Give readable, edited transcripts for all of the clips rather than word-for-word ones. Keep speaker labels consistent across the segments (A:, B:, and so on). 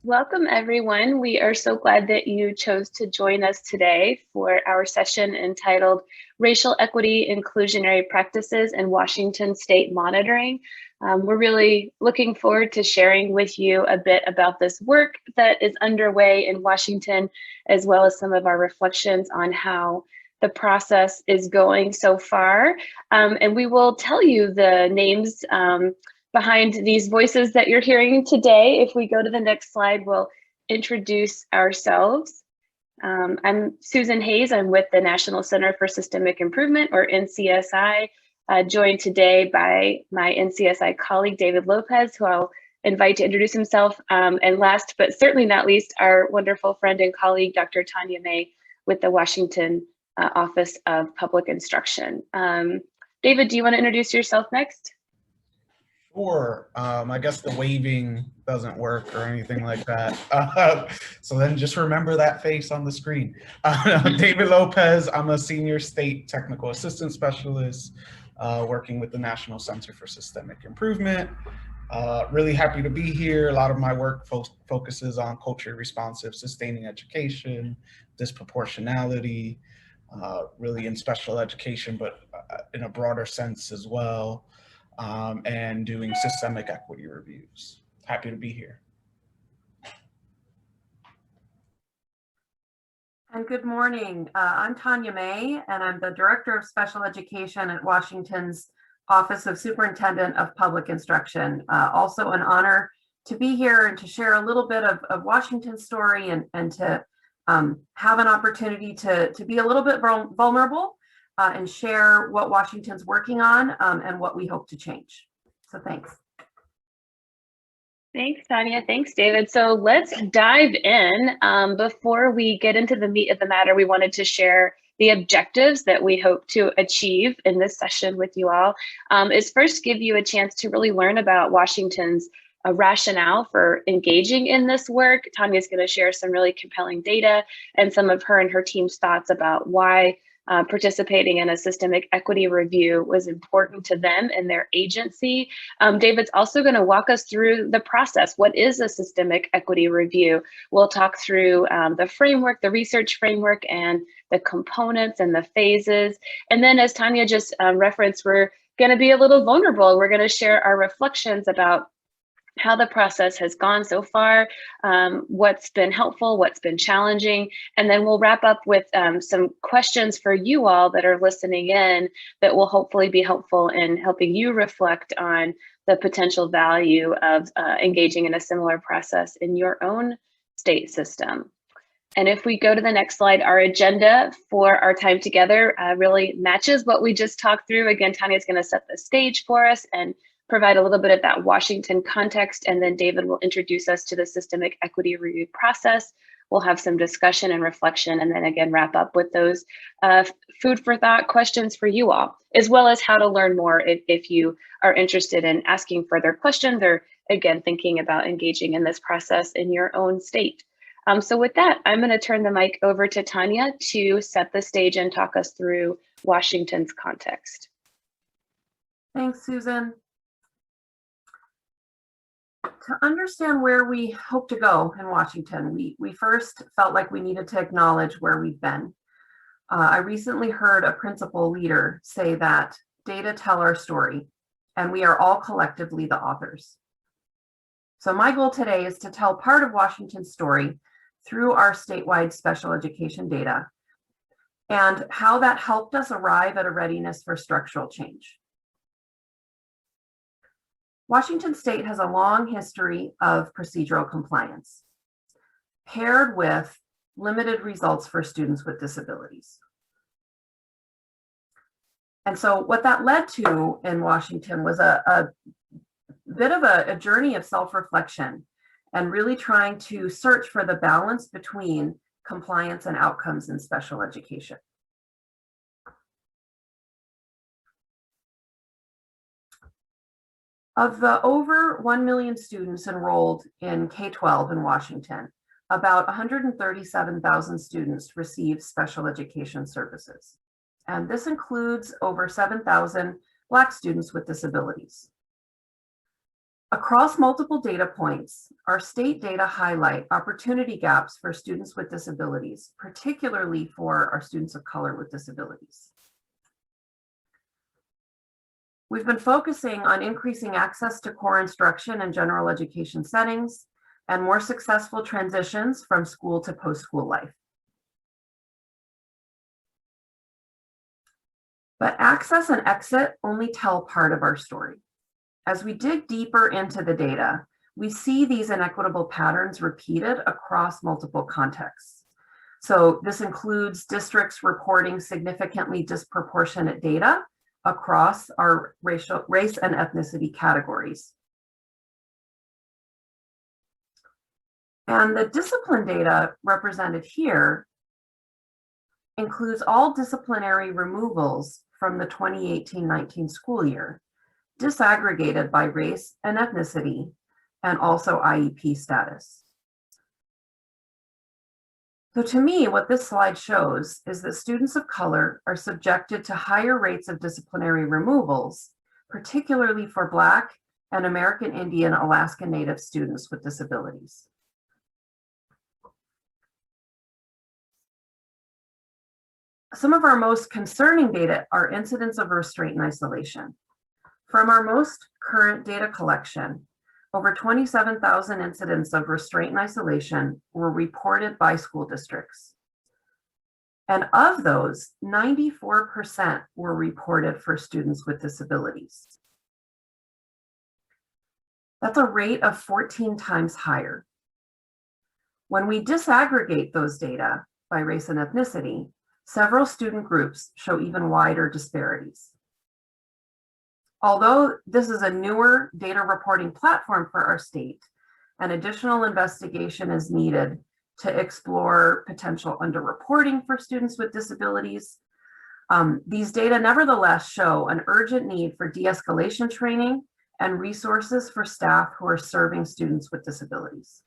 A: Welcome, everyone. We are so glad that you chose to join us today for our session entitled Racial Equity Inclusionary Practices in Washington State Monitoring. We're really looking forward to sharing with you a bit about this work that is underway in Washington, as well as some of our reflections on how the process is going so far. And we will tell you the names behind these voices that you're hearing today. If we go to the next slide, we'll introduce ourselves. I'm Susan Hayes. I'm with the National Center for Systemic Improvement, or NCSI, joined today by my NCSI colleague, David Lopez, who I'll invite to introduce himself. And last, but certainly not least, our wonderful friend and colleague, Dr. Tanya May, with the Washington Office of Public Instruction. David, do you want to introduce yourself next?
B: Sure. I guess the waving doesn't work or anything like that. So then just remember that face on the screen. David Lopez, I'm a senior state technical assistant specialist working with the National Center for Systemic Improvement. Really happy to be here. A lot of my work focuses on culturally responsive, sustaining education, disproportionality, really in special education, but in a broader sense as well. And doing systemic equity reviews. Happy to be here.
C: And good morning. I'm Tanya May, and I'm the Director of Special Education at Washington's Office of Superintendent of Public Instruction. Also an honor to be here and to share a little bit of Washington's story and to have an opportunity to be a little bit vulnerable and share what Washington's working on and what we hope to change. So thanks.
A: Thanks, Tanya. Thanks, David. So let's dive in. Before we get into the meat of the matter, we wanted to share the objectives that we hope to achieve in this session with you all. Is first give you a chance to really learn about Washington's rationale for engaging in this work. Tanya's going to share some really compelling data and some of her and her team's thoughts about why participating in a systemic equity review was important to them and their agency. David's also going to walk us through the process. What is a systemic equity review? We'll talk through the framework, the research framework, and the components and the phases. And then, as Tanya just referenced, we're going to be a little vulnerable. We're going to share our reflections about how the process has gone so far, what's been helpful, what's been challenging, and then we'll wrap up with some questions for you all that are listening in that will hopefully be helpful in helping you reflect on the potential value of engaging in a similar process in your own state system. And if we go to the next slide, our agenda for our time together really matches what we just talked through. Again, Tanya's going to set the stage for us and provide a little bit of that Washington context, and then David will introduce us to the systemic equity review process. We'll have some discussion and reflection, and then again wrap up with those food for thought questions for you all, as well as how to learn more if you are interested in asking further questions or again thinking about engaging in this process in your own state. So with that, I'm going to turn the mic over to Tanya to set the stage and talk us through Washington's context.
C: Thanks, Susan. To understand where we hope to go in Washington, we first felt like we needed to acknowledge where we've been. I recently heard a principal leader say that data tell our story, and we are all collectively the authors. So my goal today is to tell part of Washington's story through our statewide special education data and how that helped us arrive at a readiness for structural change. Washington State has a long history of procedural compliance, paired with limited results for students with disabilities. And so what that led to in Washington was a bit of a journey of self-reflection and really trying to search for the balance between compliance and outcomes in special education. Of the over 1 million students enrolled in K-12 in Washington, about 137,000 students receive special education services. And this includes over 7,000 Black students with disabilities. Across multiple data points, our state data highlight opportunity gaps for students with disabilities, particularly for our students of color with disabilities. We've been focusing on increasing access to core instruction and general education settings and more successful transitions from school to post-school life. But access and exit only tell part of our story. As we dig deeper into the data, we see these inequitable patterns repeated across multiple contexts. So this includes districts reporting significantly disproportionate data across our race and ethnicity categories. And the discipline data represented here includes all disciplinary removals from the 2018-19 school year, disaggregated by race and ethnicity, and also IEP status. So to me, what this slide shows is that students of color are subjected to higher rates of disciplinary removals, particularly for Black and American Indian Alaska Native students with disabilities. Some of our most concerning data are incidents of restraint and isolation. From our most current data collection, over 27,000 incidents of restraint and isolation were reported by school districts. And of those, 94% were reported for students with disabilities. That's a rate of 14 times higher. When we disaggregate those data by race and ethnicity, several student groups show even wider disparities. Although this is a newer data reporting platform for our state, an additional investigation is needed to explore potential underreporting for students with disabilities. These data nevertheless show an urgent need for de-escalation training and resources for staff who are serving students with disabilities.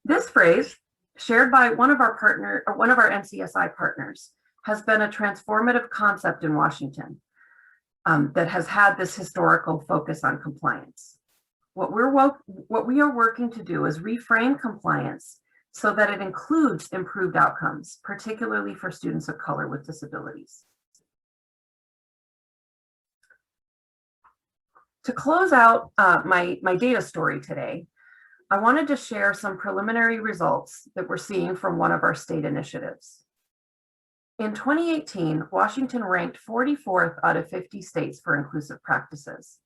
C: This phrase, shared by one of our NCSI partners, has been a transformative concept in Washington that has had this historical focus on compliance. What we are working to do is reframe compliance so that it includes improved outcomes, particularly for students of color with disabilities. To close out my data story today, I wanted to share some preliminary results that we're seeing from one of our state initiatives. In 2018, Washington ranked 44th out of 50 states for inclusive practices.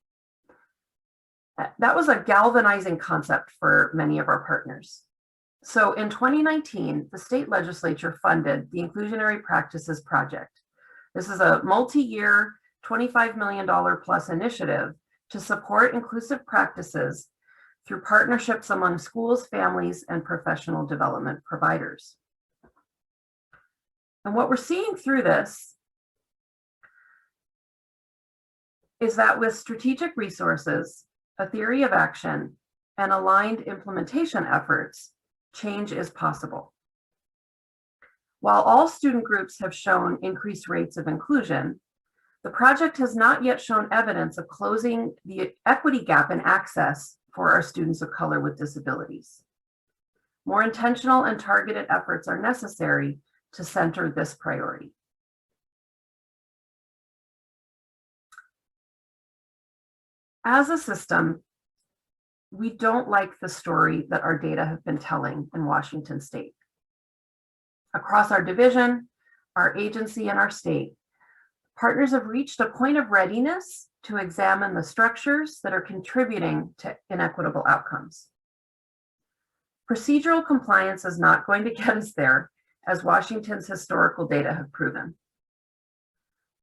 C: That was a galvanizing concept for many of our partners. So in 2019, the state legislature funded the Inclusionary Practices Project. This is a multi-year $25 million plus initiative to support inclusive practices through partnerships among schools, families, and professional development providers. And what we're seeing through this is that with strategic resources, a theory of action, and aligned implementation efforts, change is possible. While all student groups have shown increased rates of inclusion, the project has not yet shown evidence of closing the equity gap in access for our students of color with disabilities. More intentional and targeted efforts are necessary to center this priority. As a system, we don't like the story that our data have been telling in Washington state. Across our division, our agency, and our state, partners have reached a point of readiness to examine the structures that are contributing to inequitable outcomes. Procedural compliance is not going to get us there, as Washington's historical data have proven.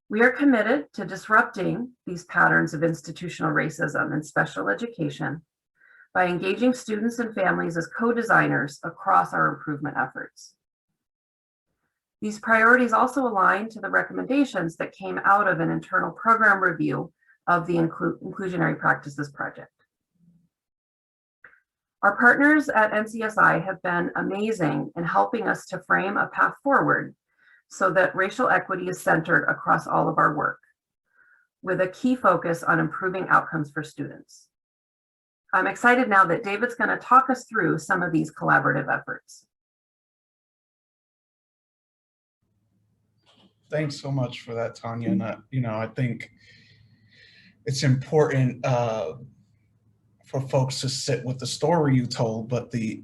C: We are committed to disrupting these patterns of institutional racism in special education by engaging students and families as co-designers across our improvement efforts. These priorities also align to the recommendations that came out of an internal program review of the Inclusionary Practices Project. Our partners at NCSI have been amazing in helping us to frame a path forward so that racial equity is centered across all of our work. with a key focus on improving outcomes for students. I'm excited now that David's going to talk us through some of these collaborative efforts.
B: Thanks so much for that, Tanya. And I think it's important for folks to sit with the story you told, but the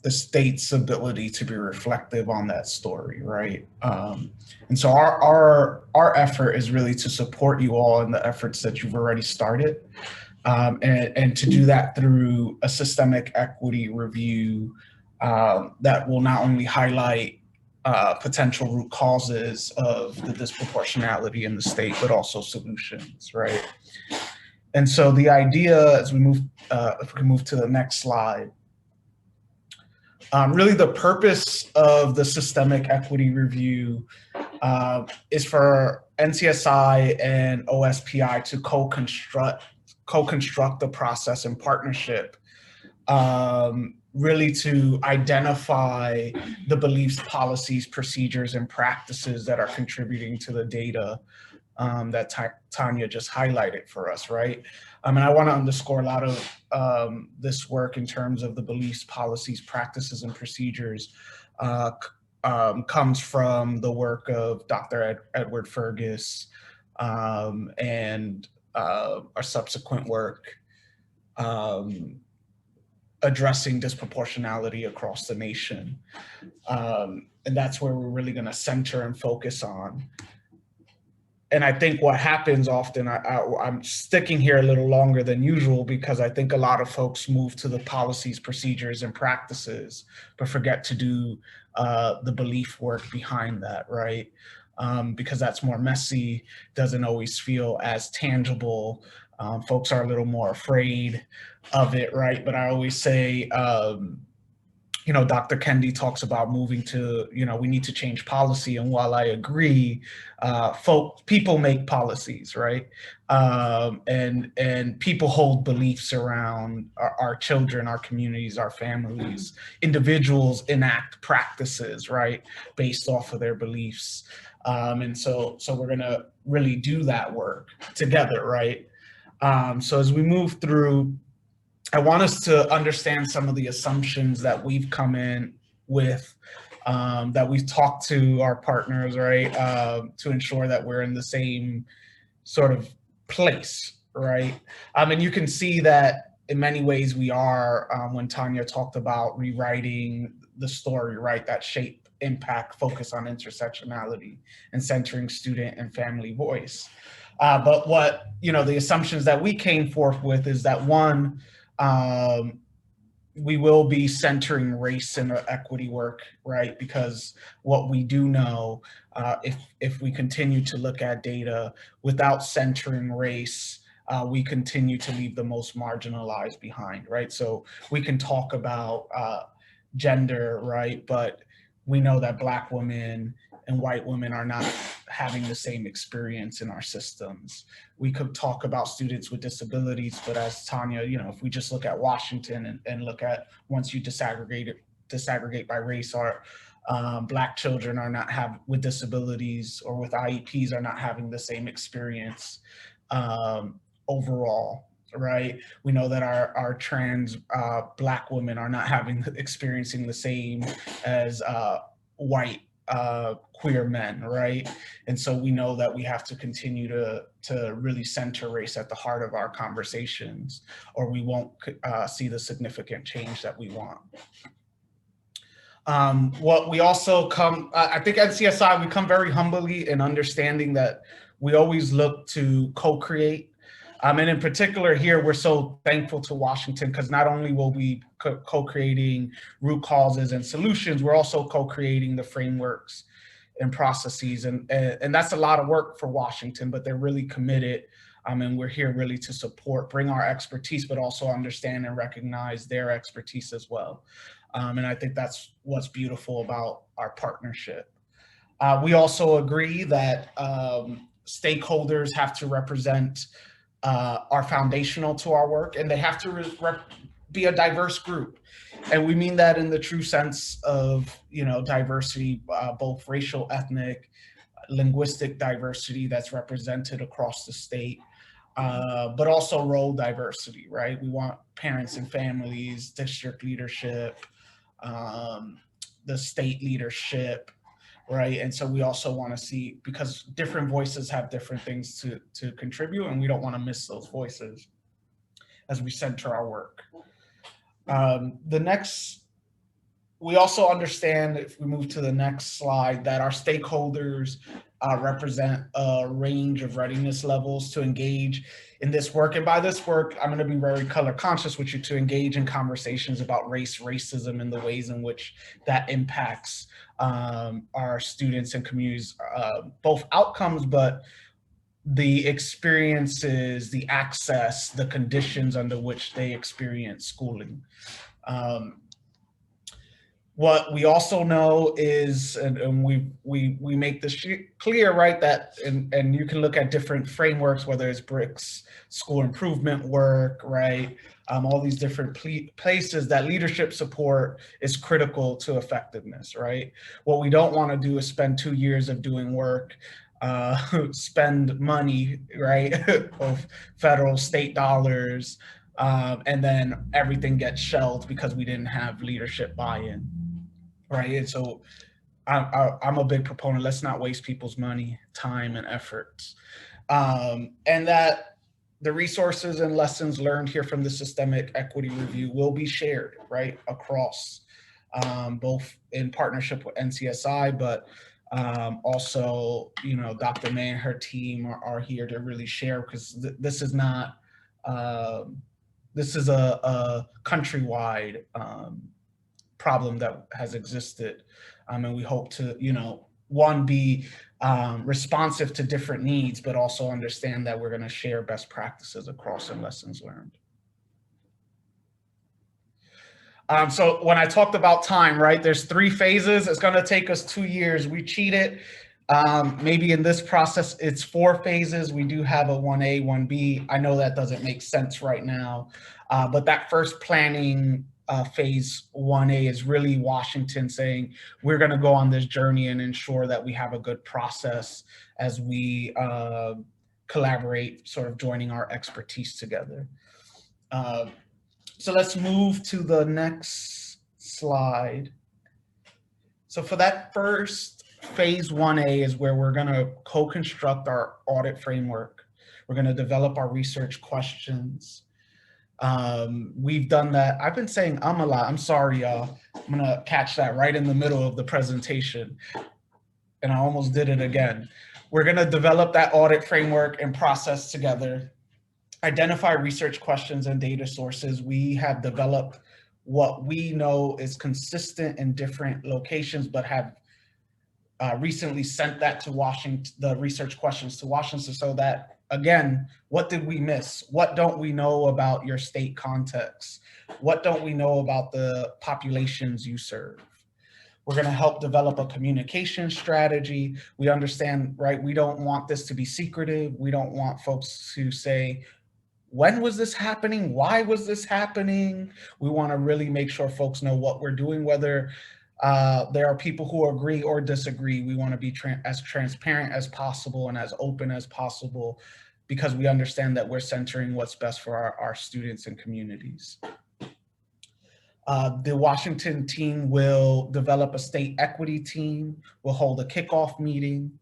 B: state's ability to be reflective on that story, right? And so our effort is really to support you all in the efforts that you've already started, and to do that through a systemic equity review that will not only highlight potential root causes of the disproportionality in the state, but also solutions, right? And so the idea, as we move, if we can move to the next slide, really the purpose of the systemic equity review is for NCSI and OSPI to co-construct the process in partnership, really to identify the beliefs, policies, procedures, and practices that are contributing to the data that Tanya just highlighted for us, right? And I want to underscore a lot of this work in terms of the beliefs, policies, practices, and procedures comes from the work of Dr. Edward Fergus and our subsequent work addressing disproportionality across the nation. And that's where we're really going to center and focus on. And I think what happens often, I'm sticking here a little longer than usual because I think a lot of folks move to the policies, procedures, and practices, but forget to do the belief work behind that, right? Because that's more messy, doesn't always feel as tangible. Folks are a little more afraid of it, right? But I always say, Dr. Kendi talks about moving to, we need to change policy. And while I agree, people make policies, right? And people hold beliefs around our children, our communities, our families. Individuals enact practices, right? Based off of their beliefs. And so we're gonna really do that work together, right? So as we move through, I want us to understand some of the assumptions that we've come in with, that we've talked to our partners, right, to ensure that we're in the same sort of place, right? And you can see that in many ways we are, when Tanya talked about rewriting the story, right, that shape, impact, focus on intersectionality and centering student and family voice. But what, the assumptions that we came forth with is that one, we will be centering race and equity work, right? Because what we do know, if we continue to look at data without centering race, we continue to leave the most marginalized behind, right? So we can talk about gender, right? But we know that Black women and white women are not having the same experience in our systems. We could talk about students with disabilities, but as Tanya, if we just look at Washington and look at, once you disaggregate by race, our Black children are not with disabilities or with IEPs are not having the same experience overall, right? We know that our trans Black women are not experiencing the same as white queer men, right? And so we know that we have to continue to really center race at the heart of our conversations, or we won't see the significant change that we want. What we also I think at NCSI, we come very humbly in understanding that we always look to co-create. And in particular here, we're so thankful to Washington because not only will we co-creating root causes and solutions, we're also co-creating the frameworks and processes. And that's a lot of work for Washington, but they're really committed. And we're here really to support, bring our expertise, but also understand and recognize their expertise as well. And I think that's what's beautiful about our partnership. We also agree that stakeholders have to represent are foundational to our work, and they have to be a diverse group. And we mean that in the true sense of, diversity, both racial, ethnic, linguistic diversity that's represented across the state, but also role diversity, right? We want parents and families, district leadership, the state leadership, right? And so we also want to see, because different voices have different things to contribute, and we don't want to miss those voices as we center our work. We also understand, if we move to the next slide, that our stakeholders represent a range of readiness levels to engage in this work. And by this work, I'm going to be very color conscious with you, to engage in conversations about race, racism, and the ways in which that impacts our students and communities, both outcomes, but the experiences, the access, the conditions under which they experience schooling. What we also know is, and we make this clear, right, that, and you can look at different frameworks, whether it's BRICS, school improvement work, right, all these different places, that leadership support is critical to effectiveness, right? What we don't want to do is spend 2 years of doing work, spend money, right, of federal, state dollars, and then everything gets shelved because we didn't have leadership buy-in. Right, and so I'm a big proponent. Let's not waste people's money, time, and efforts, and that the resources and lessons learned here from the systemic equity review will be shared, right, across, both in partnership with NCSI, but also, Dr. May and her team are here to really share, because this is not, this is a countrywide problem that has existed, and we hope to, one, be responsive to different needs, but also understand that we're going to share best practices across and lessons learned. So when I talked about time, right, there's 3 phases. It's going to take us 2 years. We cheated. Maybe in this process, it's 4 phases. We do have a 1A, 1B. I know that doesn't make sense right now, but that first planning phase 1A is really Washington saying, we're going to go on this journey and ensure that we have a good process as we collaborate, sort of joining our expertise together. So let's move to the next slide. So for that first phase 1A is where we're going to co-construct our audit framework. We're going to develop our research questions. We've done that. I've been saying a lot. I'm sorry, y'all. I'm going to catch that right in the middle of the presentation. And I almost did it again. We're going to develop that audit framework and process together, identify research questions and data sources. We have developed what we know is consistent in different locations, but have recently sent that to Washington, the research questions to Washington, so that, again, what did we miss? What don't we know about your state context? What don't we know about the populations you serve? We're going to help develop a communication strategy. We understand, right, we don't want this to be secretive. We don't want folks to say, when was this happening? Why was this happening? We want to really make sure folks know what we're doing, whether there are people who agree or disagree. We want to be as transparent as possible and as open as possible, because we understand that we're centering what's best for our students and communities. The Washington team will develop a state equity team. We'll hold a kickoff meeting.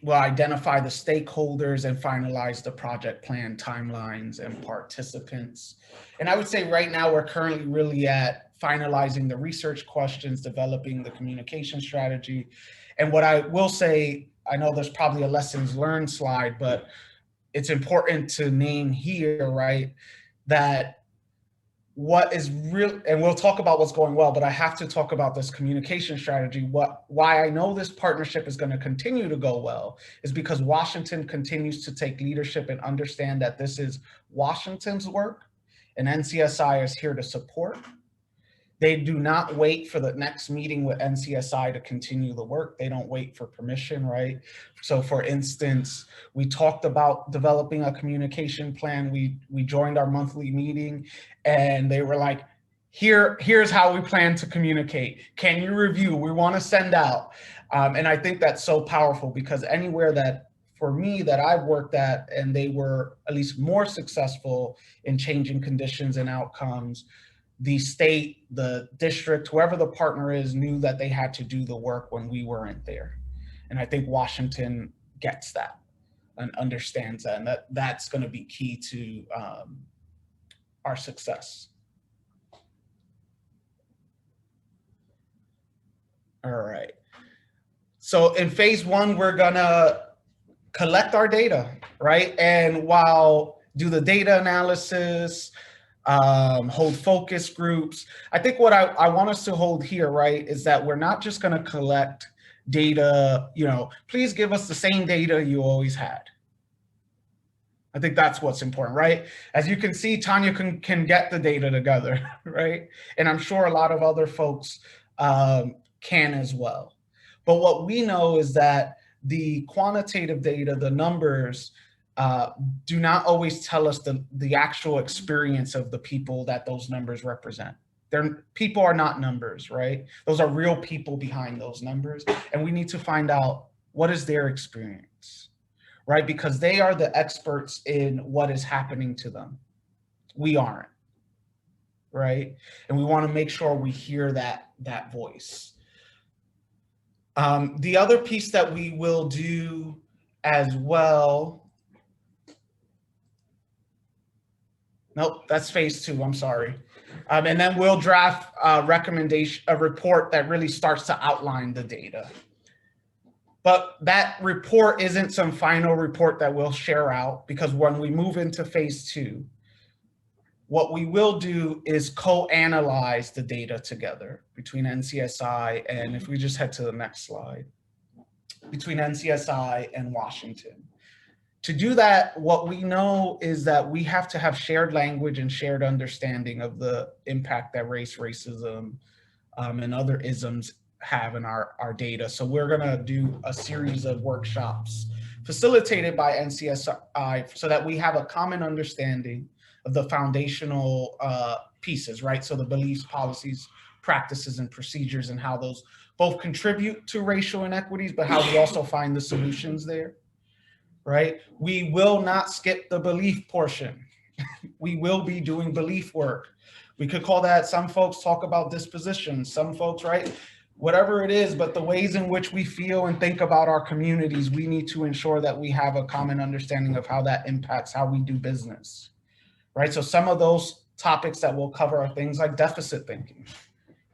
B: We'll identify the stakeholders and finalize the project plan timelines and participants. And I would say right now we're currently really at finalizing the research questions, developing the communication strategy. And what I will say, I know there's probably a lessons learned slide, but it's important to name here, right, that what is real, and we'll talk about what's going well, but I have to talk about this communication strategy. Why I know this partnership is going to continue to go well is because Washington continues to take leadership and understand that this is Washington's work, and NCSI is here to support. They do not wait for the next meeting with NCSI to continue the work. They don't wait for permission, right? So for instance, we talked about developing a communication plan. We joined our monthly meeting and they were like, here's how we plan to communicate. Can you review? We want to send out. And I think that's so powerful because anywhere that, for me, that I've worked at and they were at least more successful in changing conditions and outcomes, the state, the district, whoever the partner is, knew that they had to do the work when we weren't there. And I think Washington gets that and understands that, and that's going to be key to our success. All right. So in phase one, we're going to collect our data, right? And while do the data analysis, hold focus groups. I think what I want us to hold here, right, is that we're not just going to collect data, please give us the same data you always had. I think that's what's important, right? As you can see, Tanya can get the data together, right? And I'm sure a lot of other folks can as well. But what we know is that the quantitative data, the numbers, do not always tell us the actual experience of the people that those numbers represent. People are not numbers, right? Those are real people behind those numbers. And we need to find out what is their experience, right? Because they are the experts in what is happening to them. We aren't, right? And we want to make sure we hear that voice. The other piece that we will do as well, nope, that's phase two, I'm sorry. And then we'll draft a report that really starts to outline the data. But that report isn't some final report that we'll share out, because when we move into phase two, what we will do is co-analyze the data together between NCSI and, if we just head to the next slide, between NCSI and Washington. To do that, what we know is that we have to have shared language and shared understanding of the impact that race, racism, and other isms have in our data. So we're gonna do a series of workshops facilitated by NCSI so that we have a common understanding of the foundational pieces, right? So the beliefs, policies, practices, and procedures, and how those both contribute to racial inequities, but how we also find the solutions there, right? We will not skip the belief portion. We will be doing belief work. We could call that, some folks talk about dispositions, some folks, right? Whatever it is, but the ways in which we feel and think about our communities, we need to ensure that we have a common understanding of how that impacts how we do business, right? So some of those topics that we'll cover are things like deficit thinking,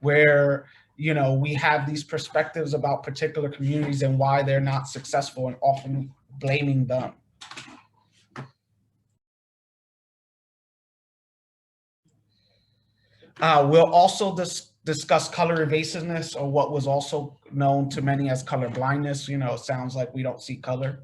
B: where we have these perspectives about particular communities and why they're not successful, and often blaming them. We'll also discuss color evasiveness, or what was also known to many as color blindness. It sounds like we don't see color,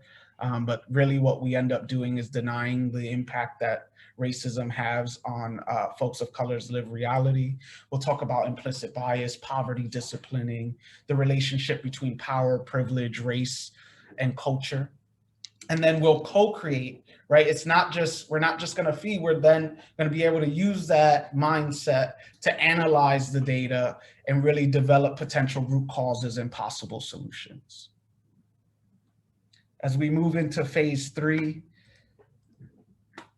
B: but really what we end up doing is denying the impact that racism has on folks of color's lived reality. We'll talk about implicit bias, poverty disciplining, the relationship between power, privilege, race, and culture. And then we'll co-create, right? We're not just gonna feed, we're then gonna be able to use that mindset to analyze the data and really develop potential root causes and possible solutions. As we move into phase three,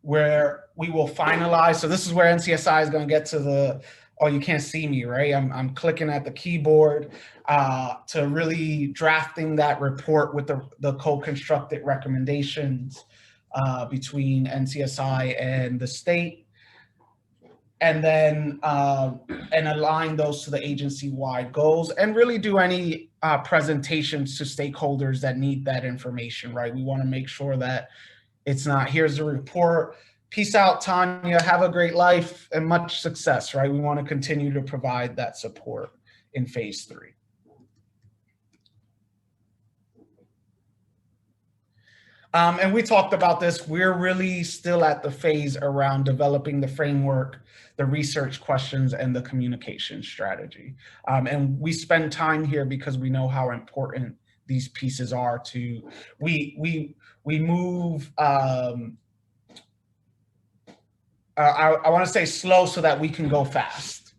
B: where we will finalize, so this is where NCSI is gonna get to the, oh, you can't see me, right? I'm clicking at the keyboard to really drafting that report with the co-constructed recommendations between NCSI and the state, and then and align those to the agency-wide goals, and really do any presentations to stakeholders that need that information, right? We want to make sure that it's not, here's the report, peace out, Tanya, have a great life and much success, right? We want to continue to provide that support in phase three. And we talked about this. We're really still at the phase around developing the framework, the research questions, and the communication strategy. And we spend time here because we know how important these pieces are to, we move, I want to say slow so that we can go fast,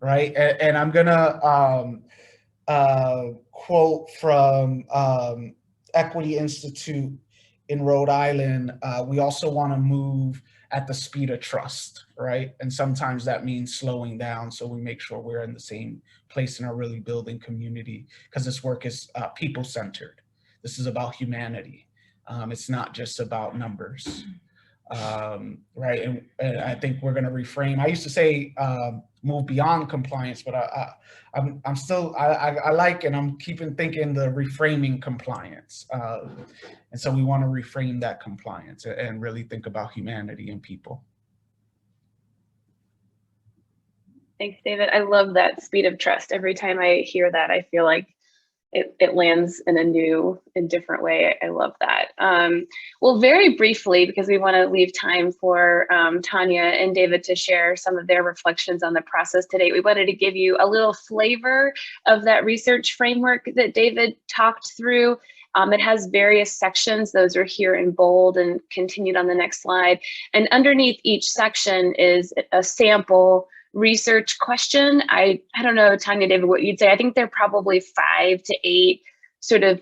B: right? And I'm gonna quote from Equity Institute in Rhode Island. We also want to move at the speed of trust, right? And sometimes that means slowing down so we make sure we're in the same place and are really building community, because this work is people-centered. This is about humanity. It's not just about numbers. Right, and I think we're going to reframe. I used to say move beyond compliance, but I'm still I like, and I'm keeping thinking the reframing compliance, and so we want to reframe that compliance and really think about humanity and people.
A: Thanks, David. I love that speed of trust. Every time I hear that, I feel like it lands in a new and different way. I love that. Well, very briefly, because we want to leave time for Tanya and David to share some of their reflections on the process today, we wanted to give you a little flavor of that research framework that David talked through. It has various sections. Those are here in bold and continued on the next slide. And underneath each section is a sample research question. I don't know, Tanya, David, what you'd say. I think there are probably 5 to 8 sort of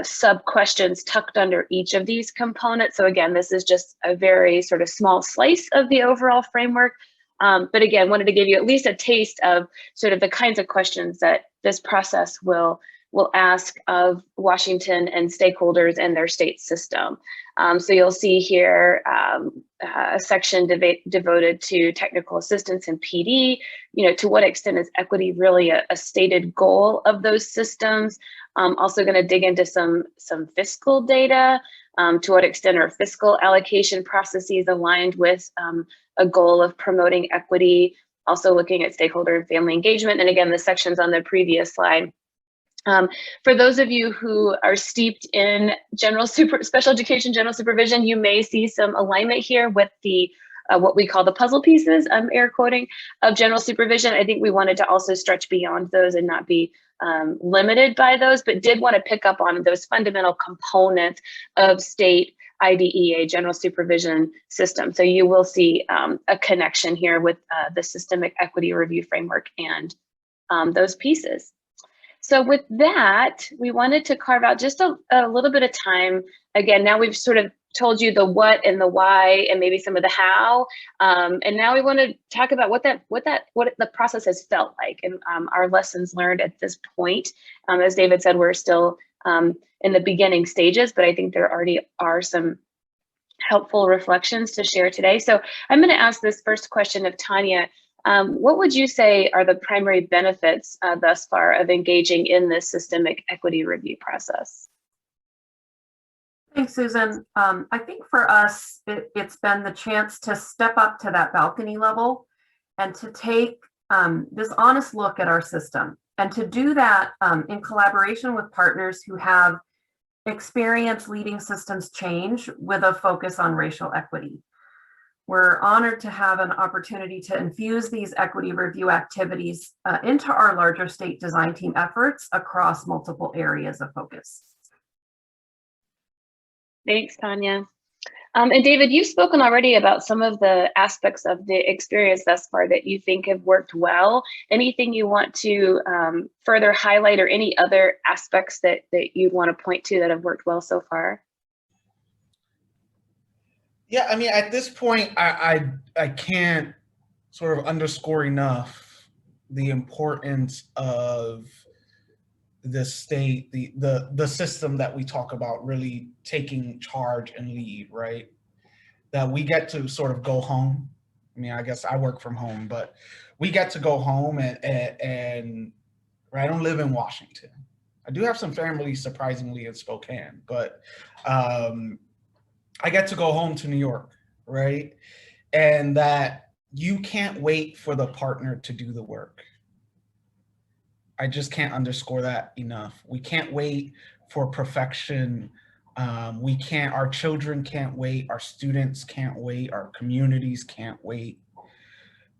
A: sub questions tucked under each of these components. So again, this is just a very sort of small slice of the overall framework. But again, wanted to give you at least a taste of sort of the kinds of questions that this process will ask of Washington and stakeholders and their state system. So you'll see here a section devoted to technical assistance and PD. You know, to what extent is equity really a stated goal of those systems? Also going to dig into some fiscal data. To what extent are fiscal allocation processes aligned with a goal of promoting equity? Also looking at stakeholder and family engagement. And again, the sections on the previous slide. For those of you who are steeped in special education general supervision, you may see some alignment here with the what we call the puzzle pieces, air quoting, of general supervision. I think we wanted to also stretch beyond those and not be limited by those, but did want to pick up on those fundamental components of state IDEA general supervision system. So you will see a connection here with the systemic equity review framework and those pieces. So with that, we wanted to carve out just a little bit of time. Again, now we've sort of told you the what and the why and maybe some of the how. And now we want to talk about what the process has felt like and our lessons learned at this point. As David said, we're still in the beginning stages, but I think there already are some helpful reflections to share today. So I'm going to ask this first question of Tanya. What would you say are the primary benefits thus far of engaging in this systemic equity review process?
C: Thanks, Susan. I think for us, it's been the chance to step up to that balcony level and to take this honest look at our system, and to do that in collaboration with partners who have experience leading systems change with a focus on racial equity. We're honored to have an opportunity to infuse these equity review activities into our larger state design team efforts across multiple areas of focus.
A: Thanks, Tanya. And David, you've spoken already about some of the aspects of the experience thus far that you think have worked well. Anything you want to further highlight, or any other aspects that you'd want to point to that have worked well so far?
B: Yeah, I mean, at this point, I can't sort of underscore enough the importance of the state, the system that we talk about really taking charge and lead, right? That we get to sort of go home. I mean, I guess I work from home, but we get to go home and right, I don't live in Washington. I do have some family, surprisingly, in Spokane, but I get to go home to New York, right? And that you can't wait for the partner to do the work. I just can't underscore that enough. We can't wait for perfection Our children can't wait, our students can't wait, our communities can't wait.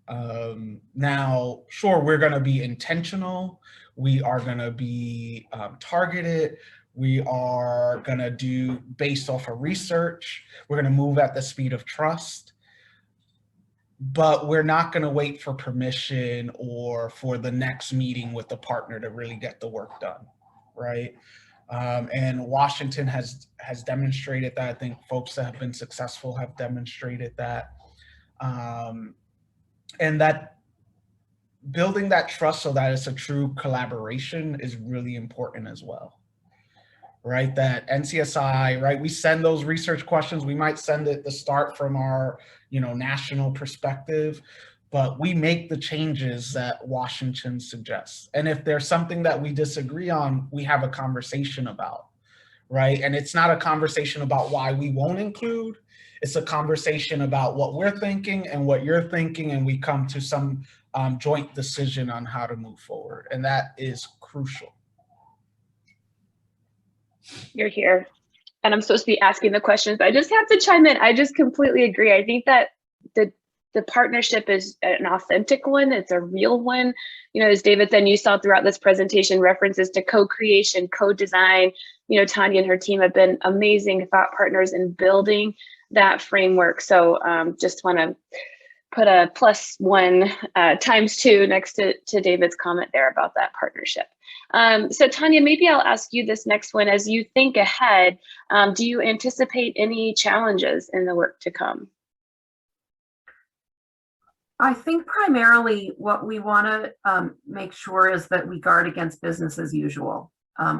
B: Now, sure, we're going to be intentional. We are going to be targeted. We are going to do based off of research. We're going to move at the speed of trust. But we're not going to wait for permission or for the next meeting with the partner to really get the work done, right? And Washington has demonstrated that. I think folks that have been successful have demonstrated that. And that building that trust so that it's a true collaboration is really important as well, right? That NCSI, right? We send those research questions. We might send it to start from our, national perspective, but we make the changes that Washington suggests. And if there's something that we disagree on, we have a conversation about, right? And it's not a conversation about why we won't include. It's a conversation about what we're thinking and what you're thinking, and we come to some joint decision on how to move forward. And that is crucial.
A: You're here, and I'm supposed to be asking the questions, but I just have to chime in. I just completely agree. I think that the partnership is an authentic one. It's a real one. As David said, you saw throughout this presentation references to co-creation, co-design. Tanya and her team have been amazing thought partners in building that framework. So just want to put a +1 ×2 next to David's comment there about that partnership. So Tanya, maybe I'll ask you this next one. As you think ahead, do you anticipate any challenges in the work to come?
C: I think primarily what we want to make sure is that we guard against business as usual.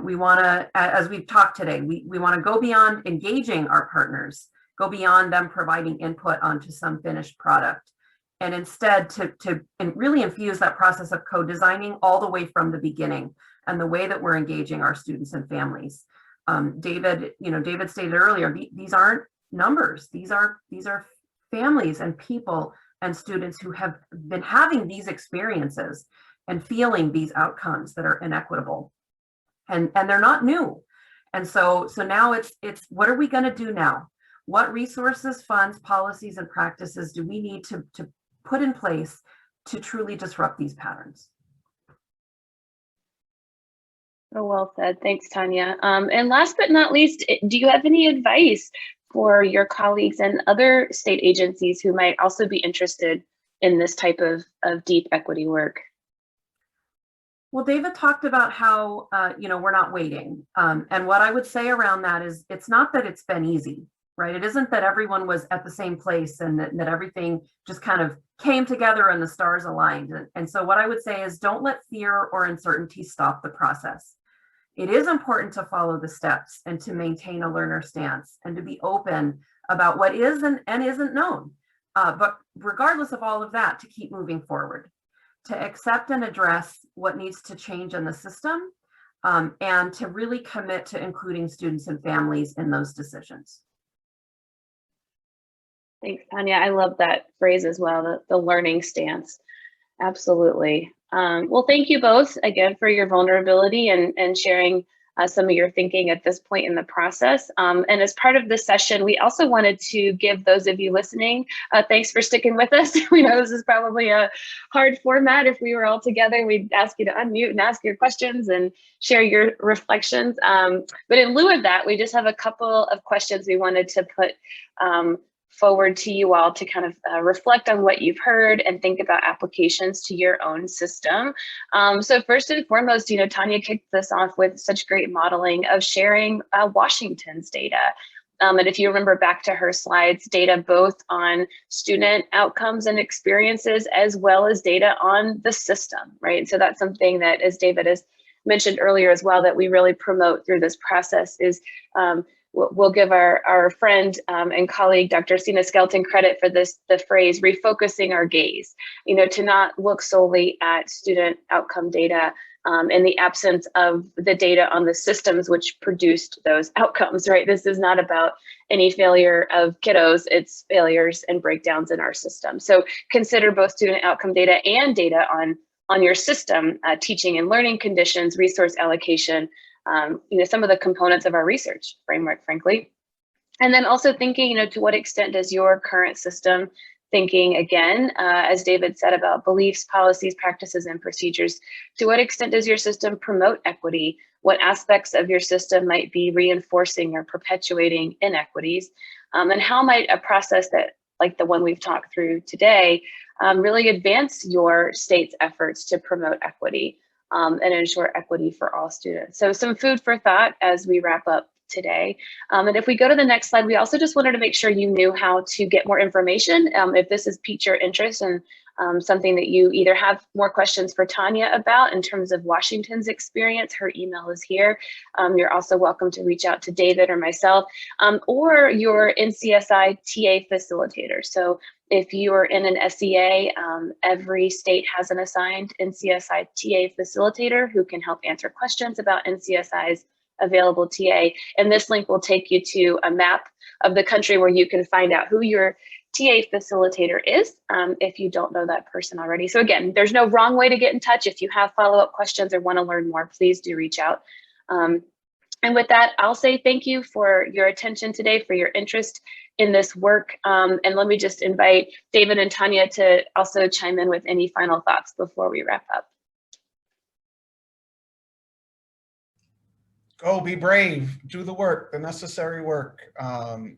C: We want to, as we've talked today, we want to go beyond engaging our partners, go beyond them providing input onto some finished product, and instead to really infuse that process of co-designing all the way from the beginning and the way that we're engaging our students and families. David stated earlier, these aren't numbers. These are families and people and students who have been having these experiences and feeling these outcomes that are inequitable, and they're not new. And so now it's what are we going to do now? What resources, funds, policies, and practices do we need to put in place to truly disrupt these patterns?
A: Oh, well said. Thanks, Tanya. And last but not least, do you have any advice for your colleagues and other state agencies who might also be interested in this type of deep equity work?
C: Well, David talked about how, we're not waiting. And what I would say around that is, it's not that it's been easy, right? It isn't that everyone was at the same place and that everything just kind of came together and the stars aligned. And so what I would say is, don't let fear or uncertainty stop the process. It is important to follow the steps and to maintain a learner stance and to be open about what is and isn't known. But regardless of all of that, to keep moving forward, to accept and address what needs to change in the system, and to really commit to including students and families in those decisions.
A: Thanks, Tanya. I love that phrase as well, the learning stance. Absolutely. Well, thank you both again for your vulnerability and sharing some of your thinking at this point in the process. And as part of this session, we also wanted to give those of you listening, thanks for sticking with us. We know this is probably a hard format. If we were all together, we'd ask you to unmute and ask your questions and share your reflections. But in lieu of that, we just have a couple of questions we wanted to put forward to you all to kind of reflect on what you've heard and think about applications to your own system. So first and foremost, Tanya kicked this off with such great modeling of sharing Washington's data. And if you remember back to her slides, data both on student outcomes and experiences, as well as data on the system, right? So that's something that, as David has mentioned earlier as well, that we really promote through this process is we'll give our friend and colleague, Dr. Sina Skelton, credit for the phrase, refocusing our gaze, to not look solely at student outcome data in the absence of the data on the systems which produced those outcomes, right? This is not about any failure of kiddos, it's failures and breakdowns in our system. So consider both student outcome data and data on your system, teaching and learning conditions, resource allocation, some of the components of our research framework, frankly. And then also thinking, to what extent does your current system thinking, again, as David said, about beliefs, policies, practices, and procedures, to what extent does your system promote equity? What aspects of your system might be reinforcing or perpetuating inequities? And how might a process that, like the one we've talked through today, really advance your state's efforts to promote equity and ensure equity for all students? So some food for thought as we wrap up today. And if we go to the next slide, we also just wanted to make sure you knew how to get more information. If this has piqued your interest and something that you either have more questions for Tanya about in terms of Washington's experience, her email is here. You're also welcome to reach out to David or myself, or your NCSI TA facilitator. So if you are in an SEA, every state has an assigned NCSI TA facilitator who can help answer questions about NCSI's available TA. And this link will take you to a map of the country where you can find out who your TA facilitator is if you don't know that person already. So again, there's no wrong way to get in touch. If you have follow-up questions or want to learn more, please do reach out. And with that, I'll say thank you for your attention today, for your interest in this work. And let me just invite David and Tanya to also chime in with any final thoughts before we wrap up.
B: Go, be brave, do the work, the necessary work, and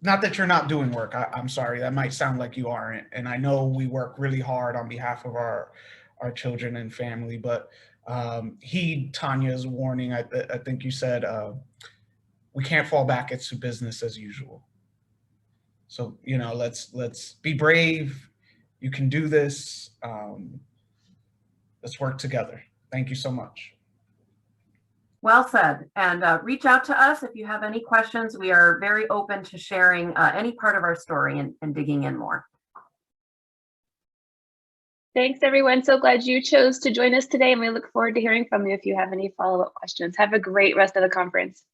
B: not that you're not doing work. I'm sorry, that might sound like you aren't. And I know we work really hard on behalf of our children and family, but heed Tanya's warning. I think you said we can't fall back into business as usual. So let's be brave. You can do this. Let's work together. Thank you so much.
C: Well said. And reach out to us if you have any questions. We are very open to sharing any part of our story and digging in more.
A: Thanks, everyone. So glad you chose to join us today, and we look forward to hearing from you if you have any follow-up questions. Have a great rest of the conference.